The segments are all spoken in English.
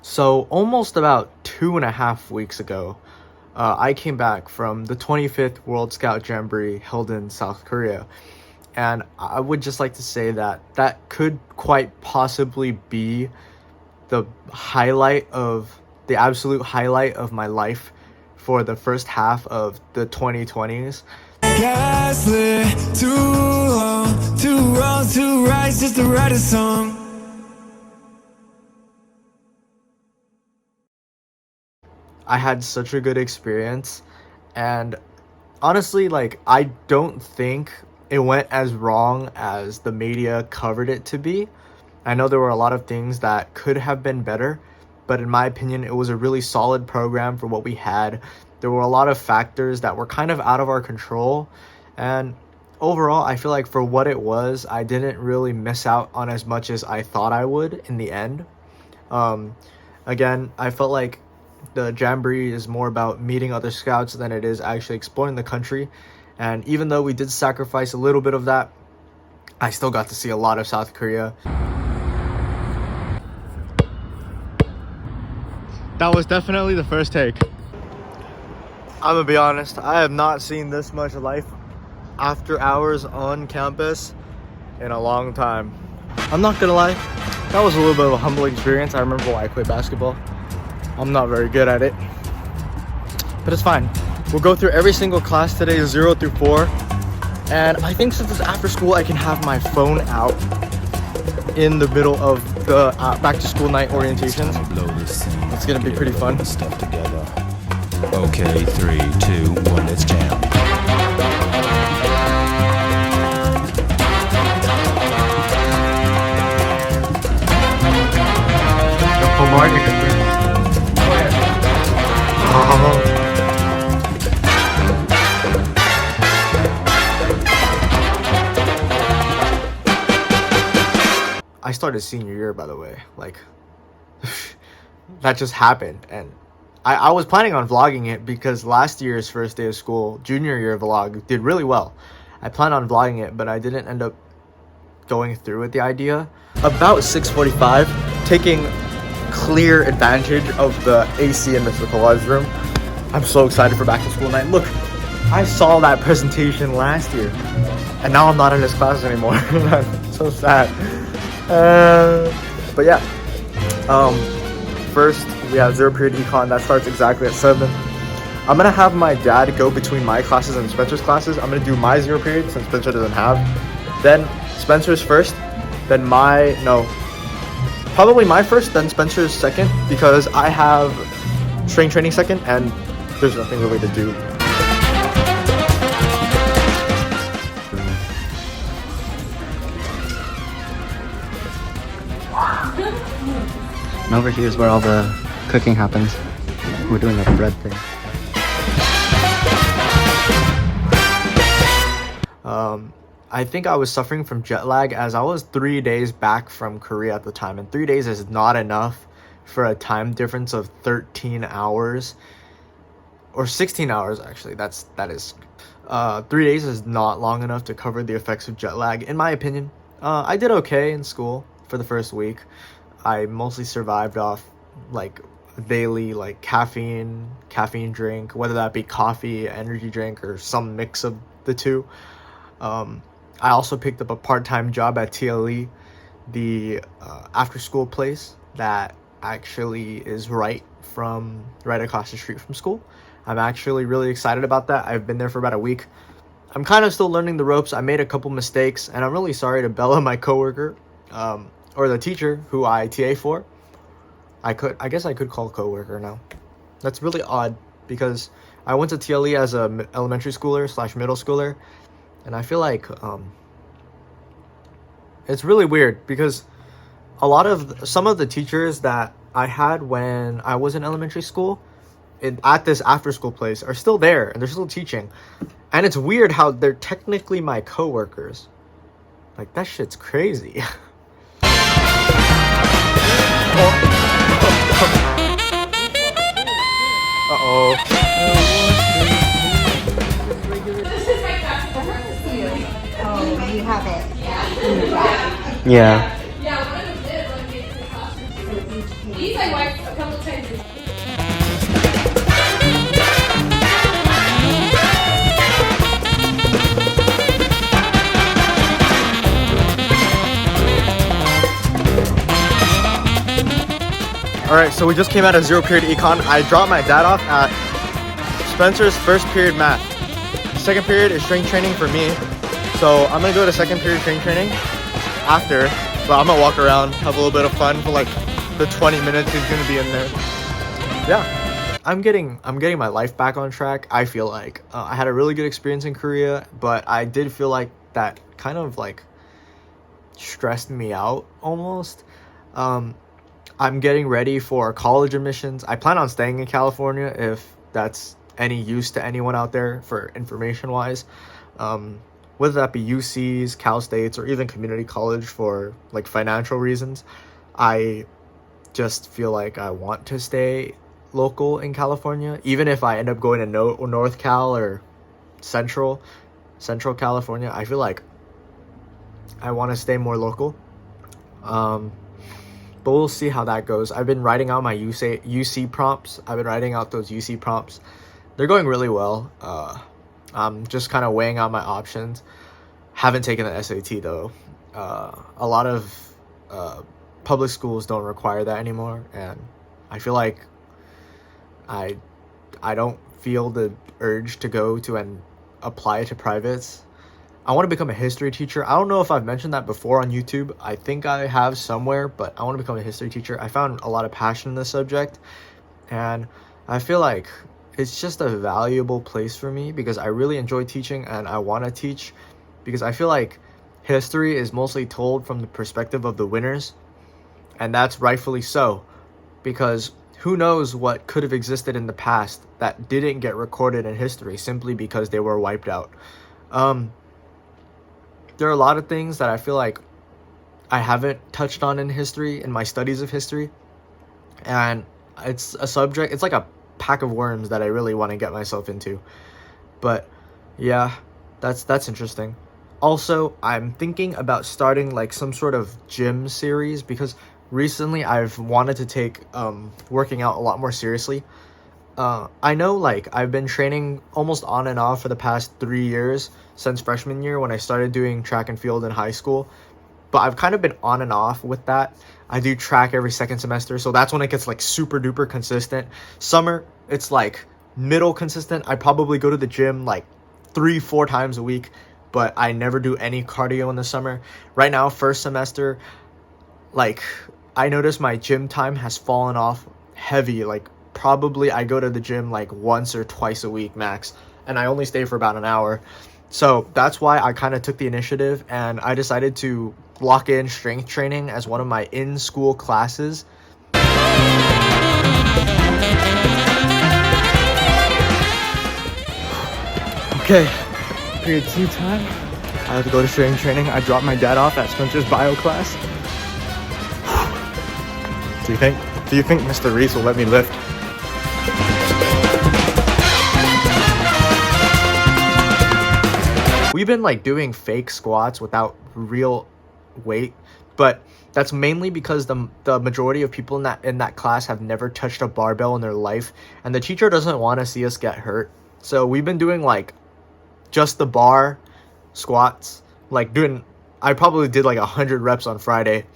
So almost about 2.5 weeks ago, I came back from the 25th World Scout Jamboree held in South Korea. And I would just like to say that that could quite possibly be the absolute highlight of my life for the first half of the 2020s. Gaslit, too long, too wrong, too right, just to write a song. I had such a good experience, and honestly, like, I don't think it went as wrong as the media covered it to be. I know there were a lot of things that could have been better, but in my opinion, it was a really solid program for what we had. There were a lot of factors that were kind of out of our control, and overall, I feel like for what it was, I didn't really miss out on as much as I thought I would in the end. Again, I felt like the Jamboree is more about meeting other scouts than it is actually exploring the country. And even though we did sacrifice a little bit of that, I still got to see a lot of South Korea. That was definitely the first take. I'm gonna be honest, I have not seen this much life after hours on campus in a long time. I'm not gonna lie, that was a little bit of a humbling experience. I remember why I quit basketball. I'm not very good at it, but it's fine. We'll go through every single class today, 0 through 4. And I think since it's after school, I can have my phone out in the middle of the back to school night orientations. It's gonna be pretty fun. Stuff together. Okay, 3, 2, 1, let's jam. I started senior year, by the way. Like, that just happened. And I was planning on vlogging it because last year's first day of school, junior year vlog, did really well. I planned on vlogging it, but I didn't end up going through with the idea. About 6:45, taking clear advantage of the AC in Mr. Kowal's room. I'm so excited for back to school night. Look, I saw that presentation last year, and now I'm not in this class anymore. I'm so sad. But yeah, first we have 0 period econ that starts exactly at 7. I'm gonna have my dad go between my classes and Spencer's classes. I'm gonna do my 0 period since Spencer doesn't have. Then Spencer's first, then probably my first, then Spencer's second, because I have strength training second and there's nothing really to do. And over here is where all the cooking happens. We're doing a bread thing. I think I was suffering from jet lag as I was 3 days back from Korea at the time, and 3 days is not enough for a time difference of 13 hours or 16 hours actually. That is 3 days is not long enough to cover the effects of jet lag, in my opinion. I did okay in school for the first week. I mostly survived off like daily like caffeine drink, whether that be coffee, energy drink, or some mix of the two. I also picked up a part-time job at TLE, the after-school place that actually is right across the street from school. I'm actually really excited about that. I've been there for about a week. I'm kind of still learning the ropes. I made a couple mistakes, and I'm really sorry to Bella, my coworker, or the teacher who I TA for. I guess I could call coworker now. That's really odd because I went to TLE as a elementary schooler / middle schooler, and I feel like it's really weird because some of the teachers that I had when I was in elementary school at this after school place are still there and they're still teaching, and it's weird how they're technically my coworkers. Like, that shit's crazy. Uh-oh. Oh, you have it. Yeah. Yeah, one of them did. Like, these I wiped Alright, so we just came out of 0 period econ. I dropped my dad off at Spencer's first period math. Second period is strength training for me. So I'm gonna go to second period strength training after, but I'm gonna walk around, have a little bit of fun for like the 20 minutes he's gonna be in there. Yeah, I'm getting my life back on track. I feel like I had a really good experience in Korea, but I did feel like that kind of like stressed me out almost. I'm getting ready for college admissions. I plan on staying in California if that's any use to anyone out there for information wise. Whether that be UCs, Cal States, or even community college for like financial reasons. I just feel like I want to stay local in California, even if I end up going to North Cal or Central California. I feel like I want to stay more local. But we'll see how that goes. I've been writing out my UC prompts. I've been writing out those UC prompts. They're going really well. I'm just kind of weighing out my options. Haven't taken the SAT though. A lot of public schools don't require that anymore, and I feel like I don't feel the urge to go to and apply to privates. I want to become a history teacher. I don't know if I've mentioned that before on YouTube. I think I have somewhere, but I want to become a history teacher. I found a lot of passion in this subject, and I feel like it's just a valuable place for me because I really enjoy teaching and I want to teach, because I feel like history is mostly told from the perspective of the winners, and that's rightfully so, because who knows what could have existed in the past that didn't get recorded in history simply because they were wiped out. There are a lot of things that I feel like I haven't touched on in history, in my studies of history, and it's a subject, it's like a pack of worms that I really want to get myself into. But yeah, that's interesting. Also, I'm thinking about starting like some sort of gym series, because recently I've wanted to take working out a lot more seriously. I know like I've been training almost on and off for the past 3 years since freshman year when I started doing track and field in high school, but I've kind of been on and off with that. I do track every second semester, so that's when it gets like super duper consistent. Summer, it's like middle consistent. I probably go to the gym like 3-4 times a week, but I never do any cardio in the summer. Right now, first semester, like I notice my gym time has fallen off heavy. Like probably I go to the gym like once or twice a week max, and I only stay for about an hour. So that's why I kind of took the initiative, and I decided to lock in strength training as one of my in-school classes. Okay, period 2 time. I have to go to strength training. I dropped my dad off at Spencer's bio class. Do you think Mr. Reese will let me lift? We've been like doing fake squats without real weight, but that's mainly because the majority of people in that class have never touched a barbell in their life, and the teacher doesn't want to see us get hurt. So we've been doing like just the bar squats, like I probably did like 100 reps on Friday.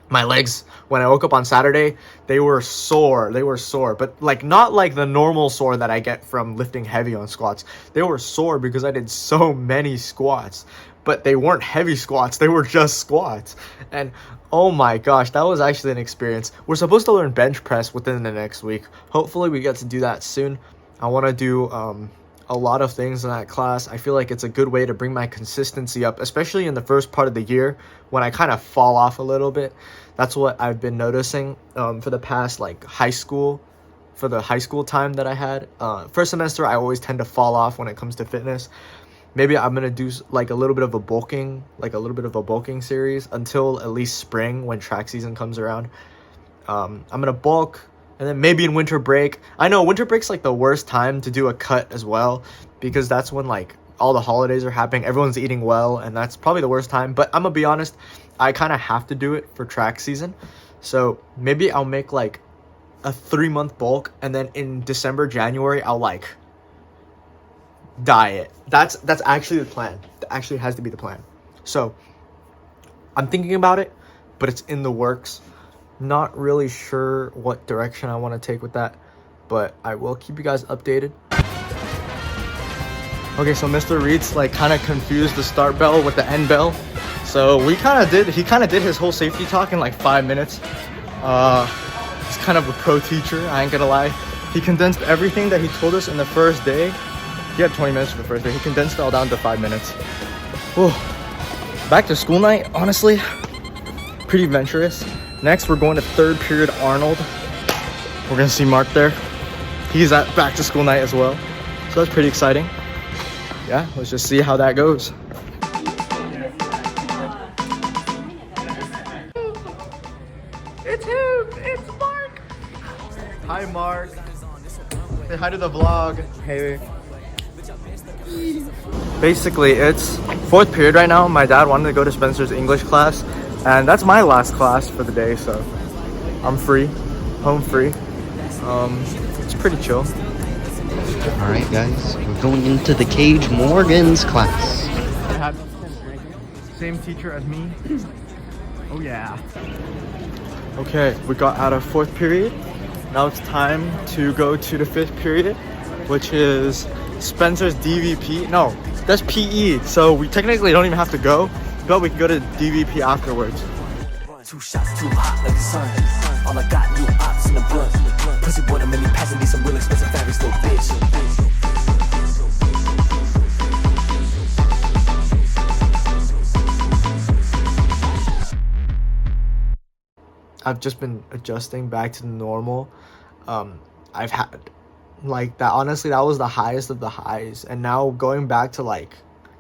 My legs, when I woke up on Saturday, they were sore, but like not like the normal sore that I get from lifting heavy on squats. They were sore because I did so many squats, but they weren't heavy squats, they were just squats. And oh my gosh, that was actually an experience. We're supposed to learn bench press within the next week. Hopefully we get to do that soon. I want to do a lot of things in that class. I feel like it's a good way to bring my consistency up, especially in the first part of the year when I kind of fall off a little bit. That's what I've been noticing for the past like high school time that I had. First semester, I always tend to fall off when it comes to fitness. Maybe I'm gonna do like a little bit of a bulking series until at least spring when track season comes around. I'm gonna bulk. And then maybe in winter break. I know winter break's like the worst time to do a cut as well, because that's when like all the holidays are happening. Everyone's eating well, and that's probably the worst time. But I'm gonna be honest, I kind of have to do it for track season. So maybe I'll make like a 3-month bulk, and then in December, January, I'll like diet. That's actually the plan. That actually has to be the plan. So I'm thinking about it, but it's in the works. Not really sure what direction I want to take with that, but I will keep you guys updated. Okay, so Mr. Reeds like kind of confused the start bell with the end bell. So he kind of did his whole safety talk in like 5 minutes. He's kind of a pro teacher, I ain't gonna lie. He condensed everything that he told us in the first day. He had 20 minutes for the first day. He condensed it all down to 5 minutes. Whoa. Back to school night, honestly, pretty adventurous. Next, we're going to 3rd period Arnold. We're gonna see Mark there. He's at back to school night as well. So that's pretty exciting. Yeah, let's just see how that goes. It's him! It's Mark! Hi, Mark. Say hi to the vlog. Hey. Basically, it's 4th period right now. My dad wanted to go to Spencer's English class, and that's my last class for the day, so I'm free, home free. It's pretty chill. Alright guys, we're going into the Cage Morgan's class. Same teacher as me. Oh yeah. Okay, we got out of 4th period. Now it's time to go to the 5th period, which is Spencer's DVP. No, that's PE. So we technically don't even have to go, but we can go to DVP afterwards. 2 shots too hot like the sun. All I got new ops in the blunt. Pussy boy, I'm really passing me some real expensive fabrics, little bitch. I've just been adjusting back to normal. I've had like that. Honestly, that was the highest of the highs, and now going back to like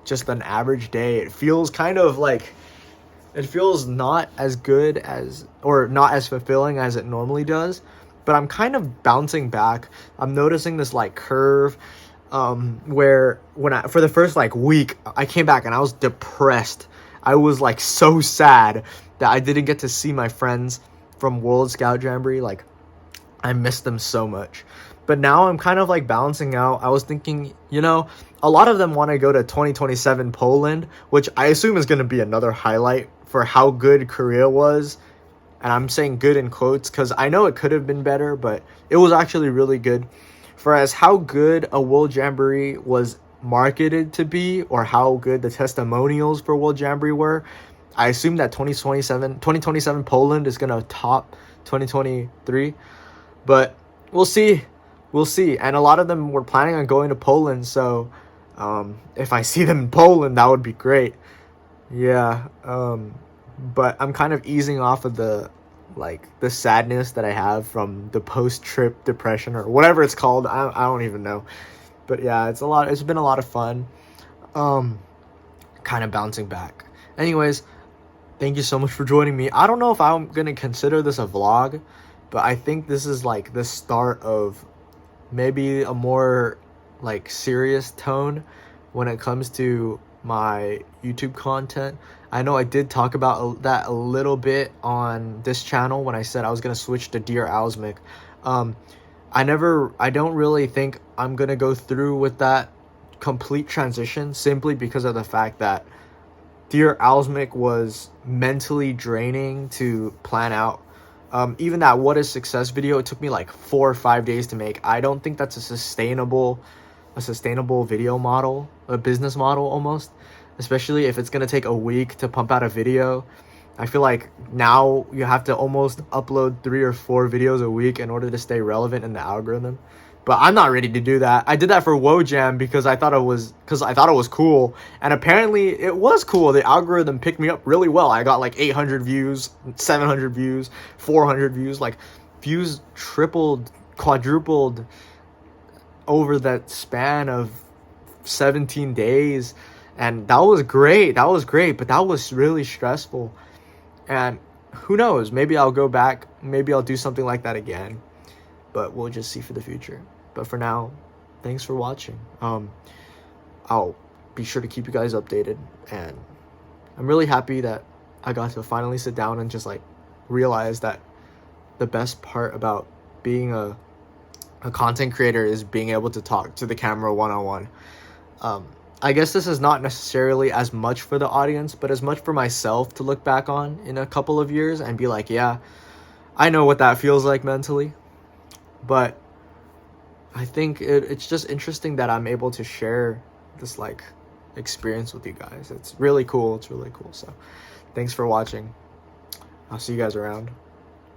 just an average day, it feels kind of like it feels not as good as, or not as fulfilling as it normally does. But I'm kind of bouncing back. I'm noticing this like curve where for the first like week, I came back and I was depressed. I was like so sad that I didn't get to see my friends from World Scout Jamboree. Like, I missed them so much. But now I'm kind of like balancing out. I was thinking, you know, a lot of them want to go to 2027 Poland, which I assume is going to be another highlight for how good Korea was. And I'm saying good in quotes because I know it could have been better, but it was actually really good. For as how good a World Jamboree was marketed to be, or how good the testimonials for World Jamboree were, I assume that 2027 Poland is going to top 2023. But we'll see. We'll see. And a lot of them were planning on going to Poland, so if I see them in Poland, that would be great. Yeah. But I'm kind of easing off of the sadness that I have from the post-trip depression or whatever it's called. I don't even know. But yeah, it's been a lot of fun. Kind of bouncing back. Anyways, thank you so much for joining me. I don't know if I'm going to consider this a vlog, but I think this is like the start of maybe a more like serious tone when it comes to my YouTube content. I know I did talk about that a little bit on this channel when I said I was going to switch to Dear Alsmic. I don't really think I'm going to go through with that complete transition simply because of the fact that Dear Alsmic was mentally draining to plan out. Even that What is Success video, it took me like 4 or 5 days to make. I don't think that's a sustainable video model, a business model almost, especially if it's going to take a week to pump out a video. I feel like now you have to almost upload 3 or 4 videos a week in order to stay relevant in the algorithm. But I'm not ready to do that. I did that for WoJam because I thought it was cool, and apparently it was cool. The algorithm picked me up really well. I got like 800 views, 700 views, 400 views. Like, views tripled, quadrupled over that span of 17 days. And that was great. But that was really stressful. And who knows? Maybe I'll go back. Maybe I'll do something like that again. But we'll just see for the future. But for now, thanks for watching. I'll be sure to keep you guys updated. And I'm really happy that I got to finally sit down and just like realize that the best part about being a content creator is being able to talk to the camera one-on-one. I guess this is not necessarily as much for the audience, but as much for myself to look back on in a couple of years and be like, yeah, I know what that feels like mentally. But I think it's just interesting that I'm able to share this like experience with you guys. It's really cool. It's really cool. So thanks for watching. I'll see you guys around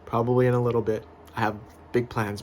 probably in a little bit. I have big plans.